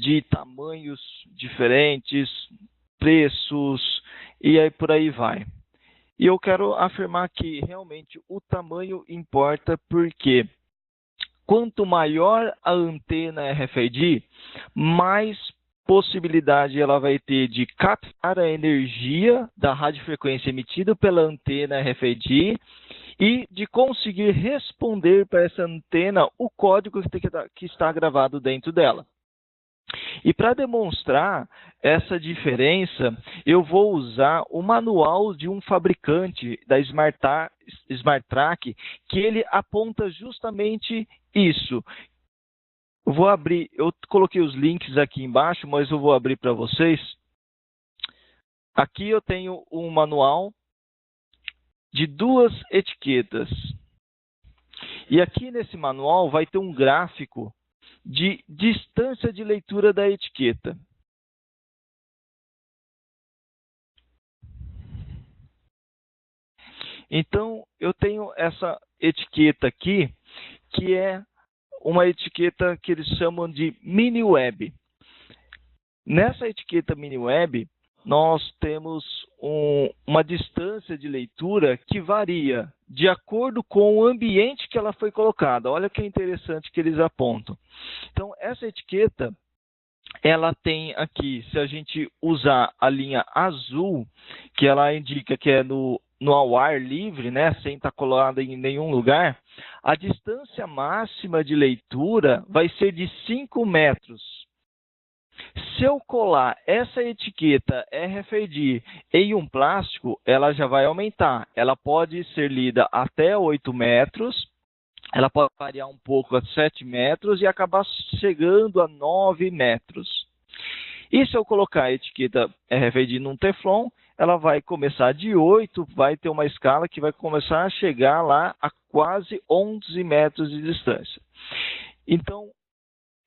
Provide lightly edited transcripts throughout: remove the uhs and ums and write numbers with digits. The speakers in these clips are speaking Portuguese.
de tamanhos diferentes, preços, e aí por aí vai. E eu quero afirmar que realmente o tamanho importa, porque quanto maior a antena RFID, mais possibilidade ela vai ter de captar a energia da radiofrequência emitida pela antena RFID e de conseguir responder para essa antena o código que está gravado dentro dela. E para demonstrar essa diferença, eu vou usar o manual de um fabricante da SmartTrack, que ele aponta justamente isso. Eu vou abrir, eu coloquei os links aqui embaixo, mas eu vou abrir para vocês. Aqui eu tenho um manual de 2 etiquetas. E aqui nesse manual vai ter um gráfico de distância de leitura da etiqueta. Então, eu tenho essa etiqueta aqui, que é uma etiqueta que eles chamam de mini web. Nessa etiqueta mini web, nós temos uma distância de leitura que varia de acordo com o ambiente que ela foi colocada. Olha que interessante que eles apontam. Então, essa etiqueta, ela tem aqui, se a gente usar a linha azul, que ela indica que é no ao ar livre, né, sem estar colada em nenhum lugar, a distância máxima de leitura vai ser de 5 metros. Se eu colar essa etiqueta RFID em um plástico, ela já vai aumentar. Ela pode ser lida até 8 metros, ela pode variar um pouco a 7 metros e acabar chegando a 9 metros. E se eu colocar a etiqueta RFID num Teflon, ela vai começar de 8, vai ter uma escala que vai começar a chegar lá a quase 11 metros de distância. Então,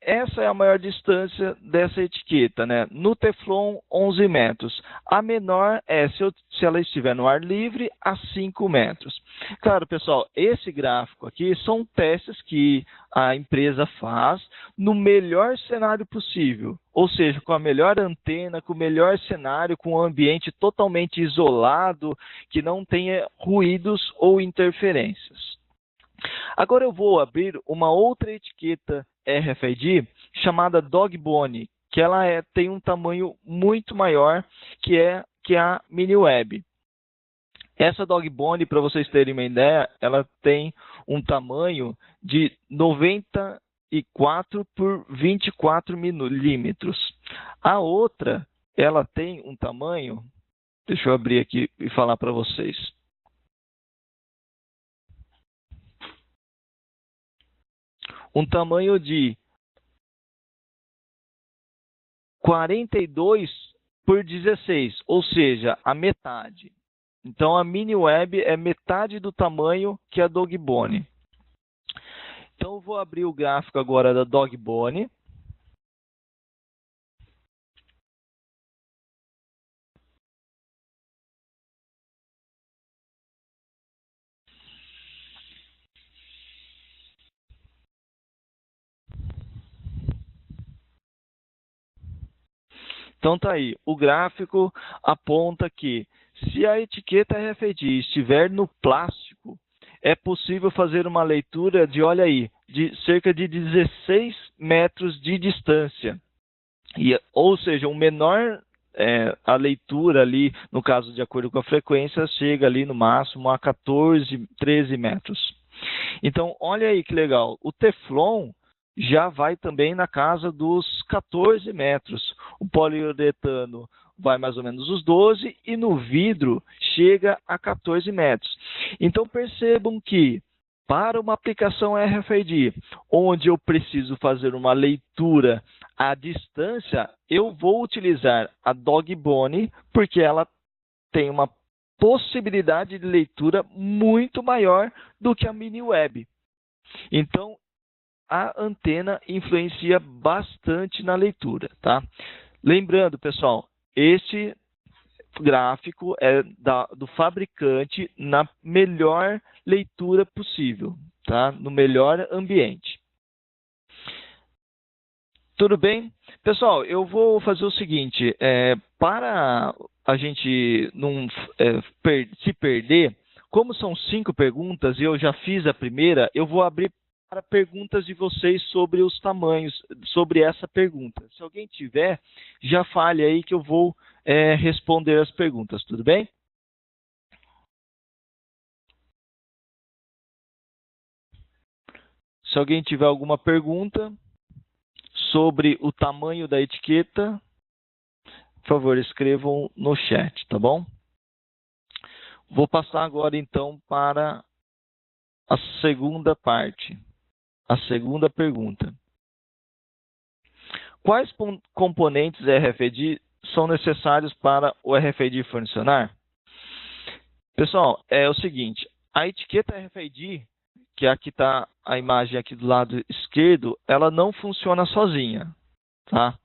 essa é a maior distância dessa etiqueta, né? No Teflon, 11 metros. A menor é se ela estiver no ar livre, a 5 metros. Claro, pessoal, esse gráfico aqui são testes que a empresa faz no melhor cenário possível. Ou seja, com a melhor antena, com o melhor cenário, com um ambiente totalmente isolado, que não tenha ruídos ou interferências. Agora eu vou abrir uma outra etiqueta RFID chamada Dogbone, que ela tem um tamanho muito maior que a mini web. Essa Dogbone, para vocês terem uma ideia, ela tem um tamanho de 94 por 24 milímetros. A outra, ela tem um tamanho, deixa eu abrir aqui e falar para vocês. Um tamanho de 42 por 16, ou seja, a metade. Então, a mini web é metade do tamanho que a Dogbone. Então, eu vou abrir o gráfico agora da Dogbone. Então, tá aí. O gráfico aponta que se a etiqueta RFID estiver no plástico, é possível fazer uma leitura de, olha aí, de cerca de 16 metros de distância. Ou seja, a leitura ali, no caso de acordo com a frequência, chega ali no máximo a 14, 13 metros. Então, olha aí que legal. O Teflon já vai também na casa dos 14 metros. O poliuretano vai mais ou menos os 12 e no vidro chega a 14 metros. Então, percebam que para uma aplicação RFID, onde eu preciso fazer uma leitura à distância, eu vou utilizar a Dogbone, porque ela tem uma possibilidade de leitura muito maior do que a mini web. Então, a antena influencia bastante na leitura, tá? Lembrando, pessoal, este gráfico é do fabricante na melhor leitura possível, tá? No melhor ambiente. Tudo bem? Pessoal, eu vou fazer o seguinte, para a gente não se perder, como são 5 perguntas e eu já fiz a primeira, eu vou abrir para perguntas de vocês sobre os tamanhos, sobre essa pergunta. Se alguém tiver, já fale aí que eu vou responder as perguntas, tudo bem? Se alguém tiver alguma pergunta sobre o tamanho da etiqueta, por favor, escrevam no chat, tá bom? Vou passar agora, então, para a segunda parte, a segunda pergunta. Quais componentes RFID são necessários para o RFID funcionar? Pessoal, é o seguinte, a etiqueta RFID, que aqui está a imagem aqui do lado esquerdo, ela não funciona sozinha, tá?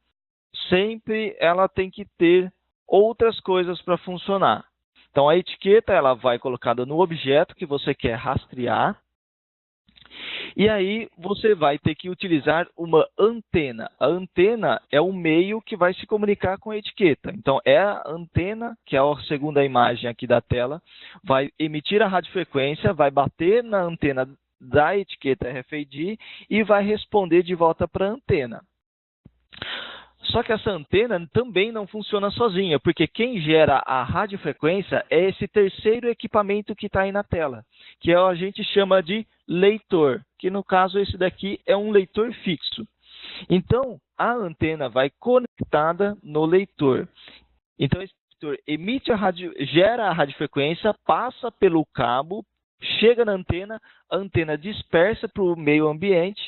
Sempre ela tem que ter outras coisas para funcionar. Então, a etiqueta ela vai colocada no objeto que você quer rastrear. E aí, você vai ter que utilizar uma antena. A antena é o meio que vai se comunicar com a etiqueta. Então, é a antena, que é a segunda imagem aqui da tela, vai emitir a radiofrequência, vai bater na antena da etiqueta RFID e vai responder de volta para a antena. Só que essa antena também não funciona sozinha, porque quem gera a radiofrequência é esse terceiro equipamento que está aí na tela, que a gente chama de leitor, que no caso esse daqui é um leitor fixo. Então, a antena vai conectada no leitor. Então, esse leitor gera a radiofrequência, passa pelo cabo, chega na antena, a antena dispersa para o meio ambiente,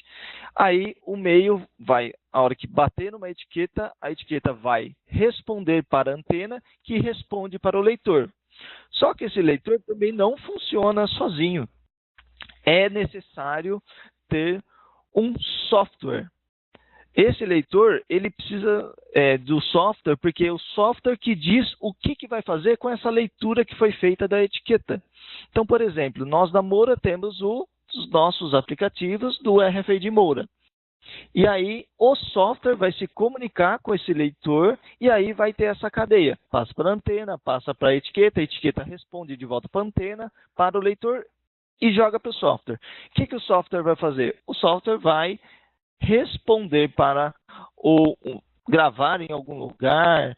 aí o meio vai, a hora que bater numa etiqueta, a etiqueta vai responder para a antena, que responde para o leitor. Só que esse leitor também não funciona sozinho. É necessário ter um software. Esse leitor, ele precisa do software, porque é o software que diz o que vai fazer com essa leitura que foi feita da etiqueta. Então, por exemplo, nós da Moura temos os nossos aplicativos do RFID Moura. E aí, o software vai se comunicar com esse leitor e aí vai ter essa cadeia. Passa para a antena, passa para a etiqueta responde de volta para a antena, para o leitor e joga para o software. O que o software vai fazer? O software vai responder para gravar em algum lugar,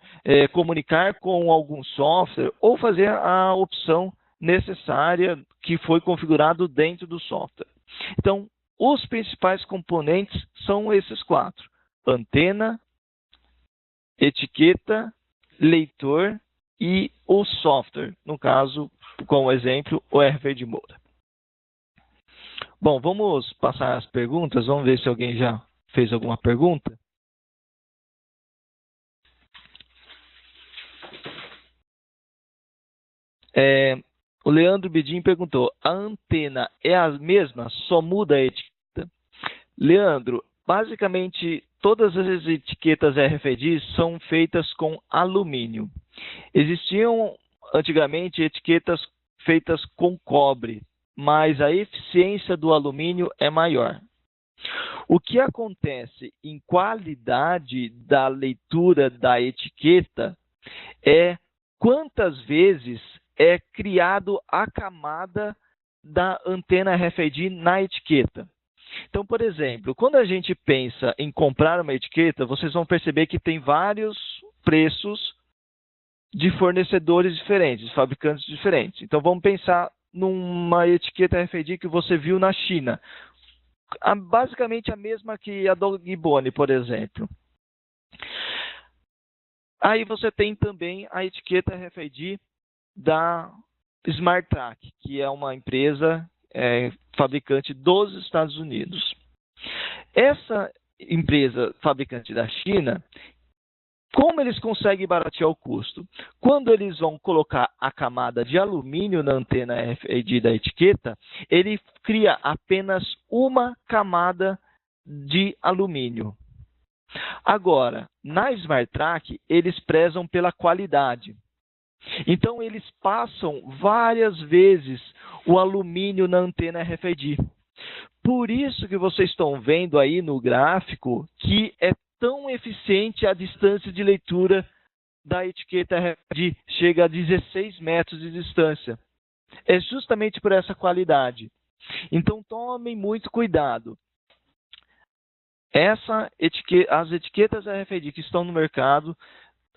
comunicar com algum software ou fazer a opção necessária que foi configurado dentro do software. Então, os principais componentes são esses 4: antena, etiqueta, leitor e o software, no caso, como exemplo, o RFID Moura. Bom, vamos passar as perguntas. Vamos ver se alguém já fez alguma pergunta. O Leandro Bidim perguntou, a antena é a mesma, só muda a etiqueta? Leandro, basicamente todas as etiquetas RFID são feitas com alumínio. Existiam antigamente etiquetas feitas com cobre, mas a eficiência do alumínio é maior. O que acontece em qualidade da leitura da etiqueta é quantas vezes é criado a camada da antena RFID na etiqueta. Então, por exemplo, quando a gente pensa em comprar uma etiqueta, vocês vão perceber que tem vários preços de fornecedores diferentes, de fabricantes diferentes. Então, vamos pensar numa etiqueta RFID que você viu na China. Basicamente a mesma que a Dog-Bone, por exemplo. Aí você tem também a etiqueta RFID da SmartTrack, que é uma empresa fabricante dos Estados Unidos. Essa empresa fabricante da China, como eles conseguem baratear o custo? Quando eles vão colocar a camada de alumínio na antena RFID da etiqueta, ele cria apenas uma camada de alumínio. Agora, na SmartTrack, eles prezam pela qualidade. Então, eles passam várias vezes o alumínio na antena RFID. Por isso que vocês estão vendo aí no gráfico que é tão eficiente a distância de leitura da etiqueta RFID, chega a 16 metros de distância. É justamente por essa qualidade. Então, tomem muito cuidado. As etiquetas RFID que estão no mercado,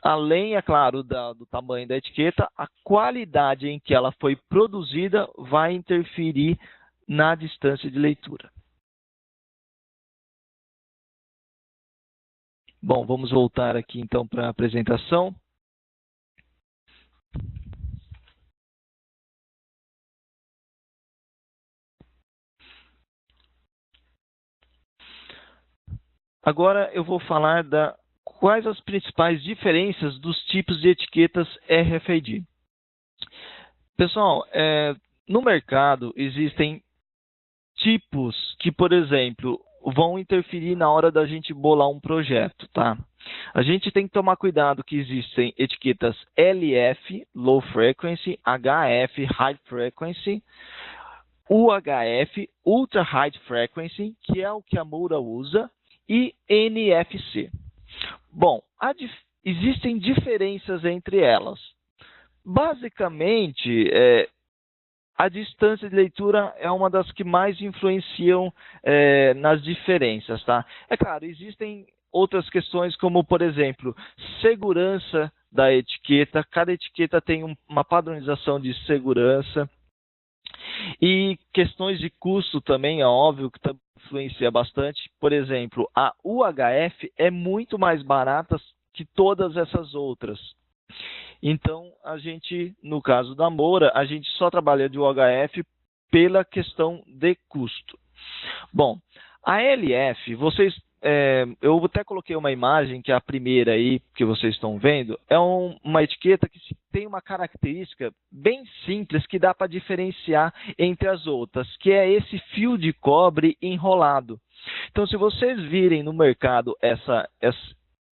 além, é claro, do tamanho da etiqueta, a qualidade em que ela foi produzida vai interferir na distância de leitura. Bom, vamos voltar aqui então para a apresentação. Agora eu vou falar quais as principais diferenças dos tipos de etiquetas RFID. Pessoal, no mercado existem tipos que, por exemplo, vão interferir na hora da gente bolar um projeto, tá? A gente tem que tomar cuidado que existem etiquetas LF, Low Frequency, HF, High Frequency, UHF, Ultra High Frequency, que é o que a Moura usa, e NFC. Bom, existem diferenças entre elas. Basicamente, a distância de leitura é uma das que mais influenciam nas diferenças, tá? É claro, existem outras questões como, por exemplo, segurança da etiqueta. Cada etiqueta tem uma padronização de segurança. E questões de custo também, é óbvio que também influencia bastante. Por exemplo, a UHF é muito mais barata que todas essas outras. Então, a gente, no caso da Moura, a gente só trabalha de UHF pela questão de custo. Bom, a LF, eu até coloquei uma imagem, que é a primeira aí que vocês estão vendo, é uma etiqueta que tem uma característica bem simples que dá para diferenciar entre as outras, que é esse fio de cobre enrolado. Então, se vocês virem no mercado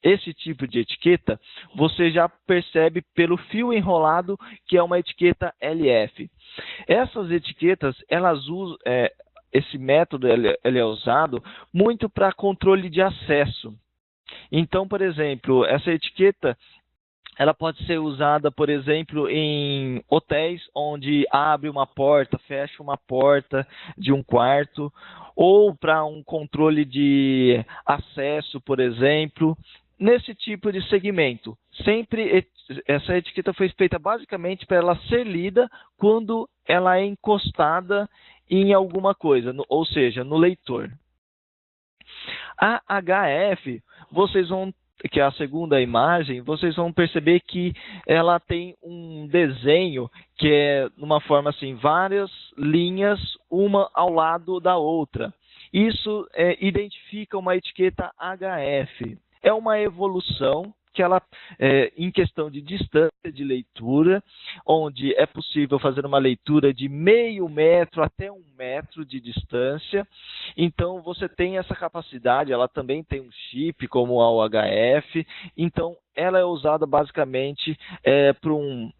esse tipo de etiqueta, você já percebe pelo fio enrolado que é uma etiqueta LF. Essas etiquetas, elas usam... esse método ele é usado muito para controle de acesso. Então, por exemplo, essa etiqueta ela pode ser usada, por exemplo, em hotéis onde abre uma porta, fecha uma porta de um quarto, ou para um controle de acesso, por exemplo, nesse tipo de segmento. Sempre essa etiqueta foi feita basicamente para ela ser lida quando ela é encostada em alguma coisa, ou seja, no leitor. A HF, que é a segunda imagem, vocês vão perceber que ela tem um desenho que é, numa forma assim, várias linhas, uma ao lado da outra. Isso identifica uma etiqueta HF. É uma evolução que ela, em questão de distância de leitura, onde é possível fazer uma leitura de meio metro até 1 metro de distância. Então, você tem essa capacidade, ela também tem um chip como a UHF, então ela é usada basicamente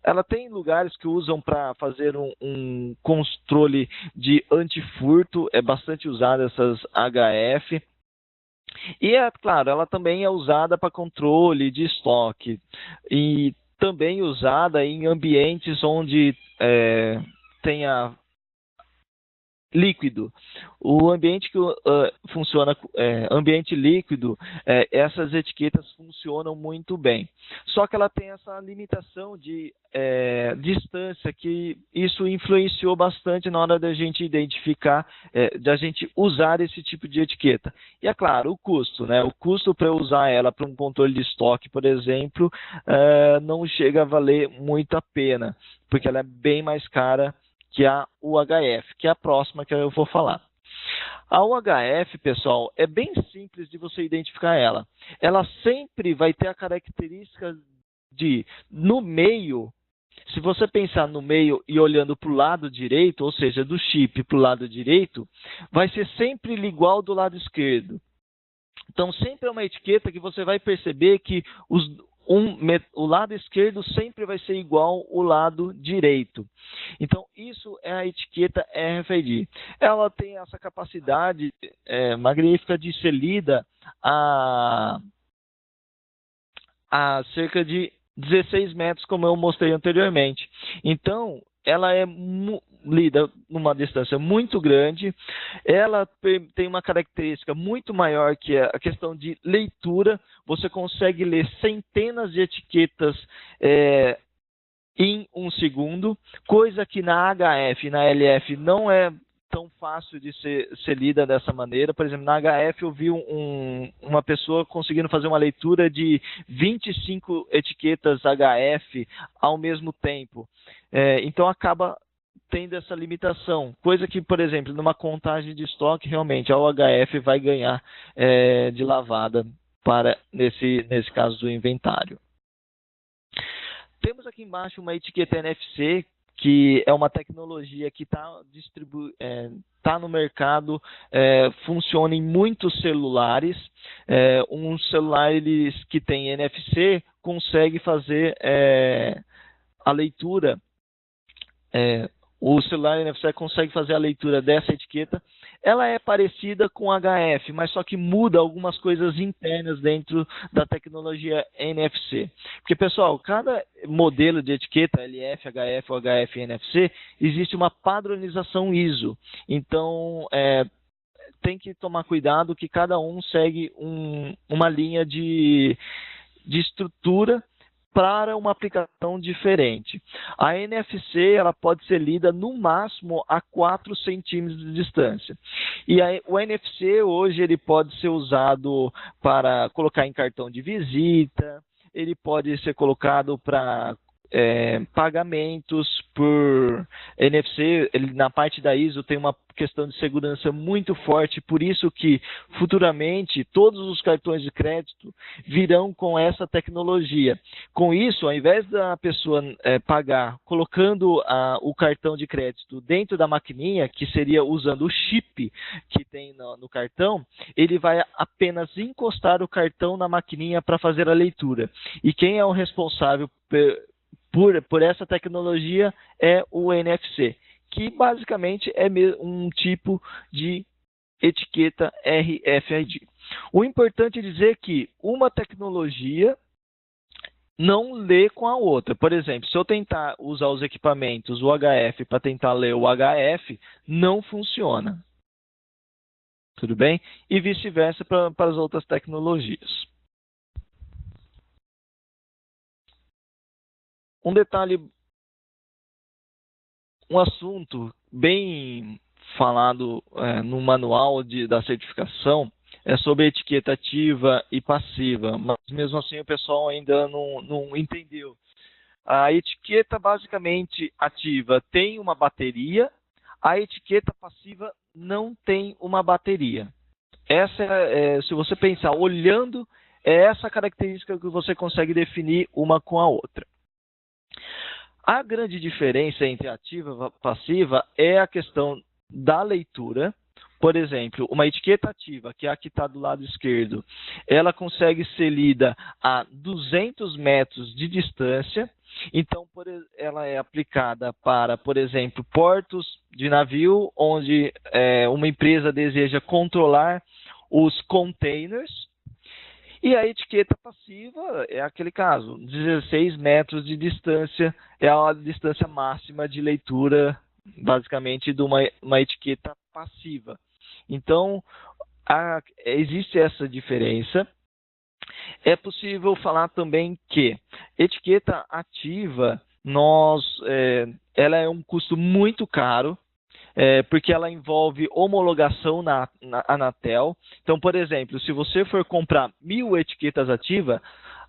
ela tem lugares que usam para fazer um controle de antifurto, é bastante usada essas HF. E, claro, ela também é usada para controle de estoque e também usada em ambientes onde tenha líquido. O ambiente que funciona, ambiente líquido, essas etiquetas funcionam muito bem. Só que ela tem essa limitação de distância, que isso influenciou bastante na hora da gente identificar, da gente usar esse tipo de etiqueta. E é claro, o custo, né? O custo para usar ela para um controle de estoque, por exemplo, não chega a valer muito a pena, porque ela é bem mais cara que a UHF, que é a próxima que eu vou falar. A UHF, pessoal, é bem simples de você identificar ela. Ela sempre vai ter a característica de, no meio, se você pensar no meio e olhando para o lado direito, ou seja, do chip para o lado direito, vai ser sempre igual do lado esquerdo. Então, sempre é uma etiqueta que você vai perceber que o lado esquerdo sempre vai ser igual ao lado direito. Então, isso é a etiqueta RFID. Ela tem essa capacidade magnífica de ser lida a a cerca de 16 metros, como eu mostrei anteriormente. Então, ela é lida numa distância muito grande, ela tem uma característica muito maior que é a questão de leitura. Você consegue ler centenas de etiquetas em um segundo, coisa que na HF e na LF não é tão fácil de ser lida dessa maneira. Por exemplo, na HF eu vi uma pessoa conseguindo fazer uma leitura de 25 etiquetas HF ao mesmo tempo. Então acaba tendo essa limitação, coisa que, por exemplo, numa contagem de estoque, realmente a OHF vai ganhar de lavada nesse caso do inventário. Temos aqui embaixo uma etiqueta NFC, que é uma tecnologia que está no mercado, funciona em muitos celulares. Um celular que tem NFC consegue fazer a leitura. O celular NFC consegue fazer a leitura dessa etiqueta. Ela é parecida com HF, mas só que muda algumas coisas internas dentro da tecnologia NFC. Porque, pessoal, cada modelo de etiqueta, LF, HF ou HF e NFC, existe uma padronização ISO. Então, tem que tomar cuidado que cada um segue uma linha de estrutura para uma aplicação diferente. A NFC ela pode ser lida no máximo a 4 centímetros de distância. E o NFC hoje ele pode ser usado para colocar em cartão de visita, ele pode ser colocado para pagamentos por NFC. Na parte da ISO tem uma questão de segurança muito forte, por isso que futuramente todos os cartões de crédito virão com essa tecnologia. Com isso, ao invés da pessoa pagar colocando o cartão de crédito dentro da maquininha, que seria usando o chip que tem no cartão, ele vai apenas encostar o cartão na maquininha para fazer a leitura. E quem é o responsável por essa tecnologia é o NFC, que basicamente é um tipo de etiqueta RFID. O importante é dizer que uma tecnologia não lê com a outra. Por exemplo, se eu tentar usar os equipamentos, o HF, para tentar ler o HF, não funciona. Tudo bem? E vice-versa para as outras tecnologias. Um detalhe, um assunto bem falado no manual da certificação é sobre etiqueta ativa e passiva, mas mesmo assim o pessoal ainda não entendeu. A etiqueta basicamente ativa tem uma bateria, a etiqueta passiva não tem uma bateria. Essa se você pensar olhando, é essa característica que você consegue definir uma com a outra. A grande diferença entre ativa e passiva é a questão da leitura. Por exemplo, uma etiqueta ativa, que é a que está do lado esquerdo, ela consegue ser lida a 200 metros de distância. Então, ela é aplicada para, por exemplo, portos de navio, onde uma empresa deseja controlar os containers. E a etiqueta passiva é aquele caso, 16 metros de distância é a distância máxima de leitura, basicamente, de uma etiqueta passiva. Então, existe essa diferença. É possível falar também que etiqueta ativa, ela é um custo muito caro, porque ela envolve homologação na Anatel. Então, por exemplo, se você for comprar 1000 etiquetas ativas,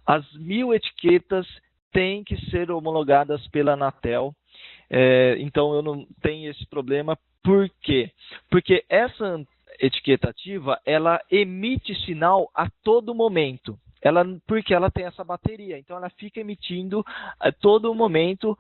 as 1000 etiquetas têm que ser homologadas pela Anatel. Então, eu não tenho esse problema. Por quê? Porque essa etiqueta ativa, ela emite sinal a todo momento. Porque ela tem essa bateria. Então, ela fica emitindo a todo momento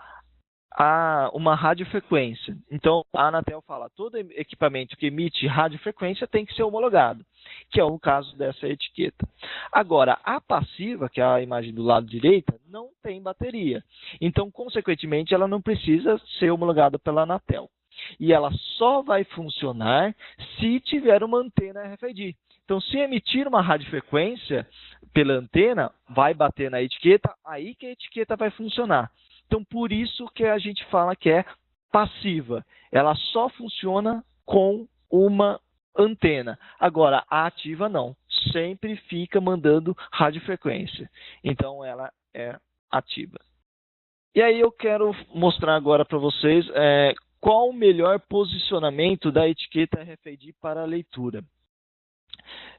uma radiofrequência. Então, a Anatel fala, todo equipamento que emite radiofrequência tem que ser homologado, que é o caso dessa etiqueta. Agora, a passiva, que é a imagem do lado direito, não tem bateria. Então, consequentemente, ela não precisa ser homologada pela Anatel. E ela só vai funcionar se tiver uma antena RFID. Então, se emitir uma radiofrequência pela antena, vai bater na etiqueta, aí que a etiqueta vai funcionar. Então, por isso que a gente fala que é passiva. Ela só funciona com uma antena. Agora, a ativa não. Sempre fica mandando radiofrequência. Então, ela é ativa. E aí eu quero mostrar agora para vocês qual o melhor posicionamento da etiqueta RFID para a leitura.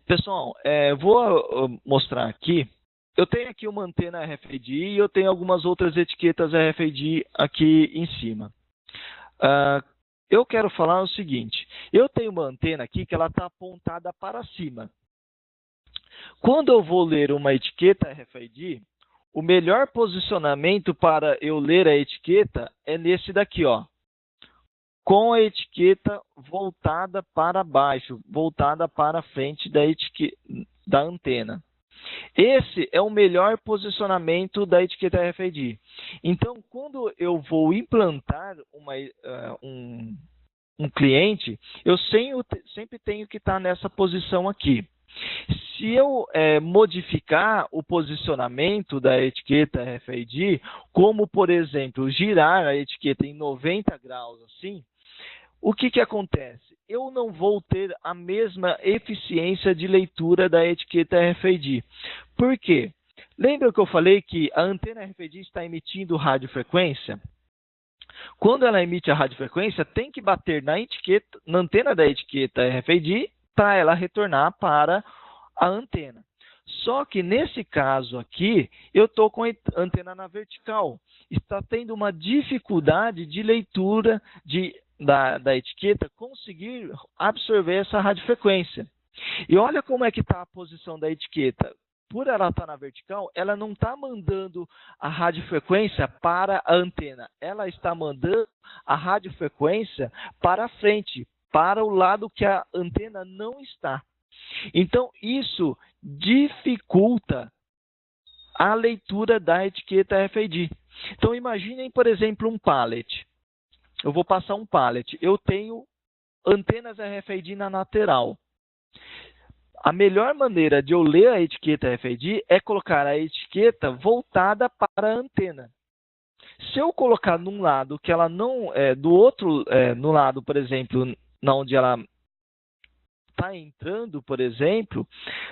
Pessoal, vou mostrar aqui. Eu tenho aqui uma antena RFID e eu tenho algumas outras etiquetas RFID aqui em cima. Eu quero falar o seguinte. Eu tenho uma antena aqui que ela está apontada para cima. Quando eu vou ler uma etiqueta RFID, o melhor posicionamento para eu ler a etiqueta é nesse daqui, ó, com a etiqueta voltada para baixo, voltada para a frente da antena. Esse é o melhor posicionamento da etiqueta RFID. Então, quando eu vou implantar um cliente, eu sempre tenho que estar nessa posição aqui. Se eu modificar o posicionamento da etiqueta RFID, como, por exemplo, girar a etiqueta em 90 graus, assim, o que acontece? Eu não vou ter a mesma eficiência de leitura da etiqueta RFID. Por quê? Lembra que eu falei que a antena RFID está emitindo radiofrequência? Quando ela emite a radiofrequência, tem que bater na antena da etiqueta RFID para ela retornar para a antena. Só que nesse caso aqui, eu estou com a antena na vertical. Está tendo uma dificuldade de leitura da etiqueta conseguir absorver essa radiofrequência. E olha como é que está a posição da etiqueta. Por ela estar na vertical, ela não está mandando a radiofrequência para a antena. Ela está mandando a radiofrequência para a frente, para o lado que a antena não está. Então, isso dificulta a leitura da etiqueta RFID. Então, imaginem, por exemplo, um pallet. Eu vou passar um pallet. Eu tenho antenas RFID na lateral. A melhor maneira de eu ler a etiqueta RFID é colocar a etiqueta voltada para a antena. Se eu colocar num lado que ela não do outro, no lado, por exemplo, onde ela está entrando, por exemplo,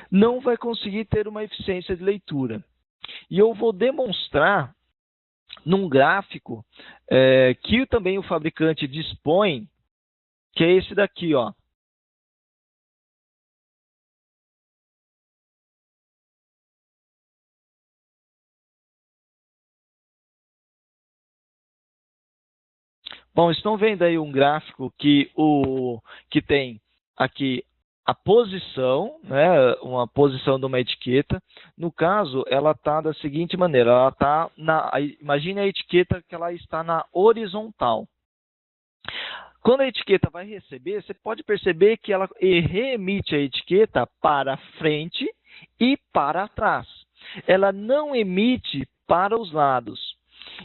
não vai conseguir ter uma eficiência de leitura. E eu vou demonstrar num gráfico que também o fabricante dispõe, que é esse daqui, ó. Bom, estão vendo aí um gráfico que tem aqui a posição, né, uma posição de uma etiqueta. No caso, ela está da seguinte maneira, ela está imagine a etiqueta que ela está na horizontal. Quando a etiqueta vai receber, você pode perceber que ela reemite a etiqueta para frente e para trás. Ela não emite para os lados.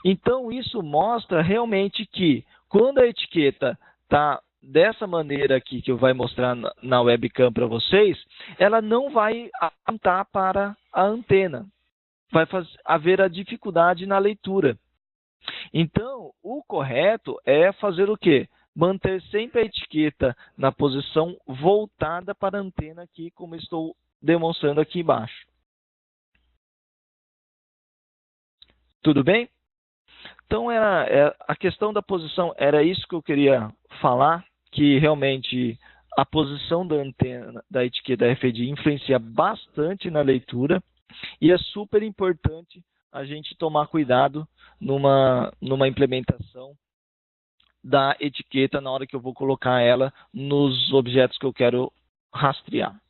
Então, isso mostra realmente que quando a etiqueta está dessa maneira aqui, que eu vou mostrar na webcam para vocês, ela não vai apontar para a antena. Vai haver a dificuldade na leitura. Então, o correto é fazer o quê? Manter sempre a etiqueta na posição voltada para a antena aqui, como estou demonstrando aqui embaixo. Tudo bem? Então, a questão da posição era isso que eu queria falar, que realmente a posição da antena, da etiqueta RFID influencia bastante na leitura e é super importante a gente tomar cuidado numa implementação da etiqueta na hora que eu vou colocar ela nos objetos que eu quero rastrear.